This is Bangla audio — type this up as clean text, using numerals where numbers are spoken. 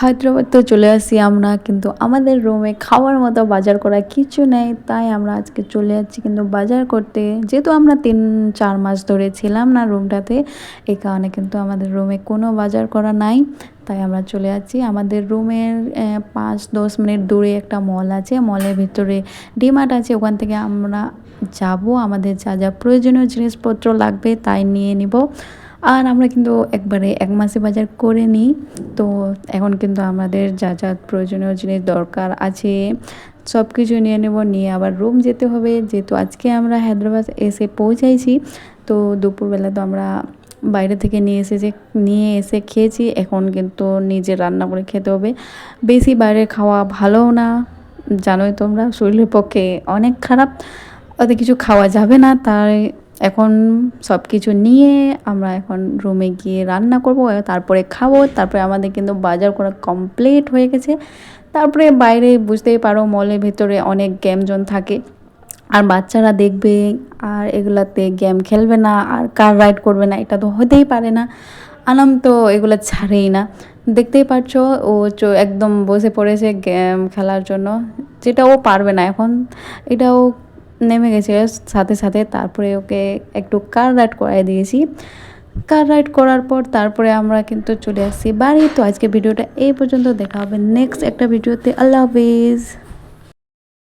হায়দ্রাবাদ তো চলে আসি আমরা, কিন্তু আমাদের রুমে খাওয়ার মতো বাজার করা কিছু নেই। তাই আমরা আজকে চলে যাচ্ছি কিন্তু বাজার করতে, যেহেতু আমরা 3-4 মাস ধরে ছিলাম না রুমটাতে, এই কারণে কিন্তু আমাদের রুমে কোনো বাজার করা নাই। তাই আমরা চলে যাচ্ছি আমাদের রুমের 5-10 মিনিট দূরে একটা মল আছে, মলের ভিতরে ডিমার্ট আছে, ওখান থেকে আমরা যাব, আমাদের যা যা প্রয়োজনীয় জিনিসপত্র লাগবে তাই নিয়ে নিব। আর আমরা কিন্তু একবারে 1 মাসে বাজার করে নিই। তো এখন কিন্তু আমাদের যা যা প্রয়োজনীয় জিনিস দরকার আছে সব কিছু নিয়ে নেব, নিয়ে আবার রুম যেতে হবে, যেহেতু আজকে আমরা হায়দ্রাবাদ এসে পৌঁছাইছি। তো দুপুরবেলা তো আমরা বাইরে থেকে নিয়ে এসে খেয়েছি, এখন কিন্তু নিজে রান্না করে খেতে হবে। বেশি বাইরে খাওয়া ভালোও না, জানোই তোমরা, শরীরের পক্ষে অনেক খারাপ, ওতে কিছু খাওয়া যাবে না। তাই এখন সব কিছু নিয়ে আমরা এখন রুমে গিয়ে রান্না করব, তারপরে খাবো। তারপরে আমাদের কিন্তু বাজার করা কমপ্লিট হয়ে গেছে। তারপরে বাইরে বুঝতেই পারো, মলের ভেতরে অনেক গেম জোন থাকে, আর বাচ্চারা দেখবে আর এগুলাতে গেম খেলবে না আর কার রাইড করবে না, এটা তো হতেই পারে না। আনাম তো এগুলো ছাড়েই না, দেখতেই পারছো ও একদম বসে পড়েছে গেম খেলার জন্য, যেটা ও পারবে না এখন। এটাও নেমে গেছে সাথে সাথে। তারপরে ওকে একটু কার রাইড করাই দিয়েছি। কার রাইড করার পর তারপরে আমরা কিন্তু চলে আসছি বাড়ি। তো আজকে ভিডিওটা এই পর্যন্ত, দেখা হবে নেক্সট একটা ভিডিওতে। আল্লাহ হাফিজ।